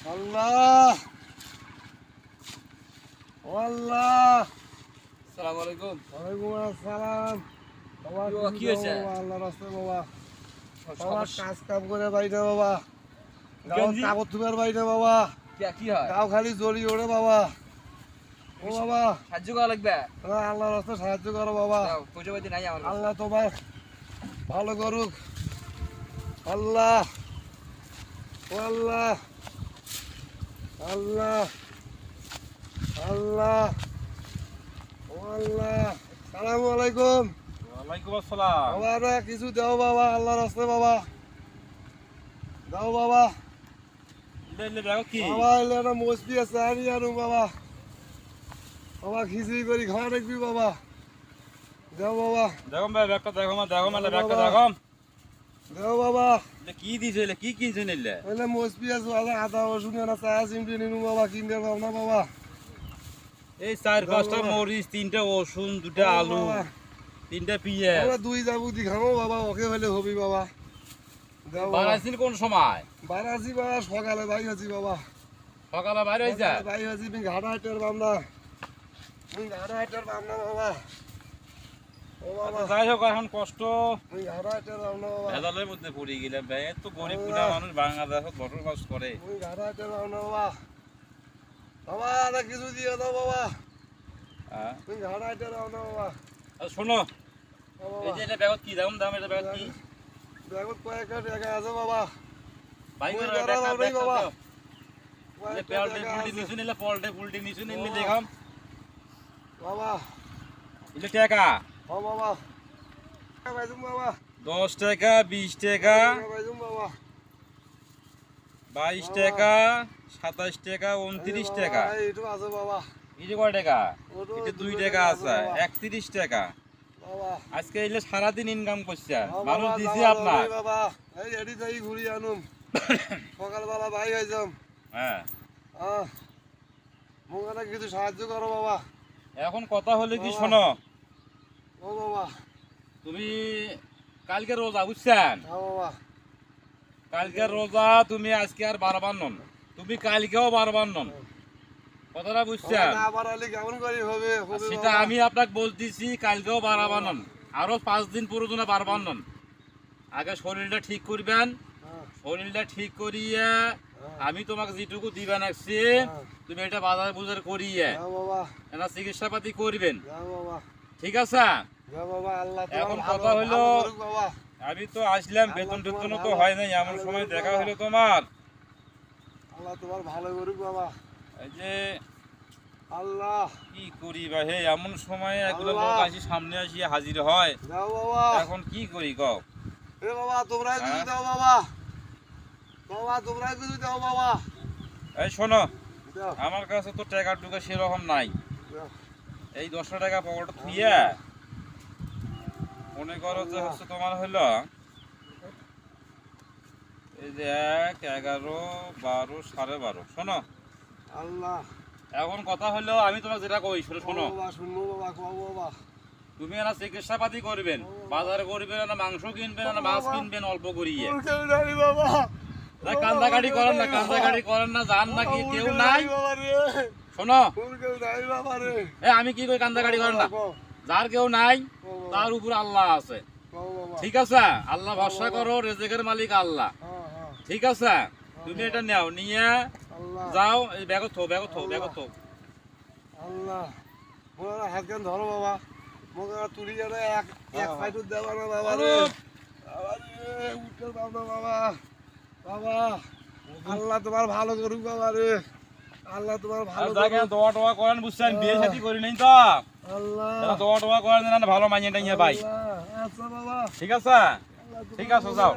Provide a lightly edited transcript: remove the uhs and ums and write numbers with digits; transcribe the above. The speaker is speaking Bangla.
আল্লাহ আল্লাহ আসসালামু আলাইকুম। ওয়ালাইকুম আসসালাম। বাবা কি হয়েছে? আল্লাহ রাস্তায় বাবা বাবা সমস্যা কাজ কাম করে বাইরে বাবা গাঁও গেঞ্জি? কাপড় ধুবার বাইরে বাবা কি হয়? গাঁও খালি জড়ি ওড়ে বাবা ও বাবা সাহায্য করা লাগবে। আল্লাহ রাস্তায় সাহায্য করো বাবা দাও, পয়সা পাতি নাই আমার কাছে। আল্লাহ তোমার ভালো করুক আল্লাহ ও আল্লাহ আল্লাহ আল্লাহ ও আল্লাহ সালামু আলাইকুম ওয়ালাইকুম আসসালাম। বাবা রে কিছু দাও বাবা আল্লাহ রাস্তায় বাবা দাও বাবা লে দেখো কি বাবা এলে একটা মসবি আছে আমি আনু বাবা বাবা খিচুড়ি করি খাওয়া রাখবি বাবা দাও বাবা দেখো ভাই ব্যাগটা দেখো মেলে ব্যাগটা দেখো দাও বাবা কি দিছে কি কিনছে নিলে এলে মসবি আছে বাবা আদা রসুন না চা চিমটি নিনু বাবা কিনতে পারো না বাবা এই 4-5টা মরিচ 3টা রসুন 2টা আলু 3টা পেঁয়াজ আমরা দুই যাবো দি খাবো বাবা ওকে হলে হবি বাবা দাও বাবা বানাইছিল কোন সময় বারাসি বাবা সকালে ভাই আছি বাবা সকালে বাইরে হইছে ভাই আছি তুমি ঘাটা হাইটার বান্দা তুমি ঘাটা হাইটার বান্দা বাবা ও বাবা যাই হোক এখন কষ্ট তুমি ঘাটা হাইটার বান্দা বাবা ভেজালের মধ্যে পড়ে গেলাম ভাই এত গরিব গুলা মানুষ বাংলাদেশত বসবাস করে তুমি ঘাটা হাইটার বান্দা বাবা বাবা আর কিছু দিয়ে দাও বাবা হ্যাঁ তুমি ঘাটা হাইটার বান্দা বাবা আর শোনো ও এই বাবা যে এটা ব্যাগত কি দাম এটা ব্যাগত কি দেখো কয়েক টাকা আছে বাবা ভাই ওই করে দাঁড়াও, ওই বাবা। এই কয়েক পেলটে টাকা পুলটি আছে। নিছু নিলে পলটে পুলটি নিছু নিলে বাবা। দেখাম বাবা এটা টাকা ও বাবা বাইজুম বাবা 10 টাকা 20 টাকা বাইজুম বাবা 22 টাকা 27 টাকা 29 টাকা এইটু আছে বাবা এই যে কয় টাকা ওটো এটা 2 2 টাকা আছে বাবা। 31 টাকা বাবা আজকে এলে সারাদিন ইনকাম করছে ও মানুষ বাবা, দিছি যাওয়া আপনার যাবে বাবা এই এডি যাই ঘুরি আনুম সকালবেলা ভাই হইছাম হ্যাঁ মুখানে কিছু সাহায্য করো বাবা এখন কথা হলো কি বাবা। শোনো ও বাবা তুমি কালকে রোজা বুঝছেন ও বাবা কালকে রোজা তুমি আজকে আর বারবার নন তুমি কালকেও বারবার নন কথাটা বুঝছেন না বাড়ালে কেমন করে হবে হবে সেটা বাবা। আমি আপনাকে বলতেছি কালকেও বারবার নন আরো 5 দিন প্রয়োজনে বারবার নন আগে শরীরটা ঠিক করবেন হ্যাঁ, শরীরটা ঠিক করিয়ে আমি তোমাকে যেটুকু দিবেন আসছি হ্যাঁ। তুমি এটা বাজার বুজার করিয়ে যাও বাবা এটা চিকিৎসা পাতি করবেন যাও বাবা ঠিক আছে যাও বাবা আল্লাহ এখন তোমার কথা হলো- ভালো করুক বাবা আমি তো আসলাম বেতন টেতন তো হয় নাই এমন সময় দেখা হলো তোমার আল্লাহ তোমার ভালো করুক বাবা এই যে আল্লাহ কি করি বা হে এমন সময় এগুলো আল্লাহ। লোক আসি সামনে আসি হাজির হয় যাও বাবা এখন কি করি কও এ বাবা তোমরাই কিছু হ্যাঁ? দাও বাবা বাবা তোমরাই কিছু দাও বাবা এই শোনো দাও আমার কাছে তো টাকা টুকা সেরকম নাই দাও। এই 10 টাকা পকেটে থুইয়া মনে করো যে হচ্ছে তোমার হলো এই যে 1 11 12 12.5 শোনো আল্লাহ এখন কথা হলো আমি তোমাকে যেটা কই শোনো বাবা শুনবো বাবা কও বাবা তুমি না চিকিৎসা পাতি করবেন বাজারে করবেন না মাংস কিনবেন না মাছ কিনবেন অল্প করিয়ে কেউ নাই বাবা না কান্দাকাটি করেন না জান না কি কেউ নাই বাবা রে শোনো কেউ নাই বাবা রে এ আমি কি কই কান্দাকাটি করেন না কও, যার কেউ নাই কও বাবা, তার উপর আল্লাহ আছে কও বাবা ঠিক আছে আল্লাহ ভরসা করো রেজেকের মালিক আল্লাহ হ্যাঁ হ্যাঁ ঠিক আছে তুমি এটা নাও নিয়ে আল্লাহ যাও এই ব্যাগত থো আল্লাহ মোর হাত কান ধরো বাবা মোক তুলি জানে এক এক সাইড দেবা না বাবা রে বাবা রে উঠতে দাও না বাবা বাবা আল্লাহ তোমার ভালো করুক বাবা রে আল্লাহ তোমার ভালো জায়গা করুক দোয়া টোয়া করেন বুঝছেন বিয়ে শাদী করি নাই তো আল্লাহ দোয়া টোয়া করেন না ভালো মাইনে টাইনে ভাই আল্লাহ, আচ্ছা বাবা ঠিক আছে আল্লাহ, ঠিক তোমার আছে ভালো যাও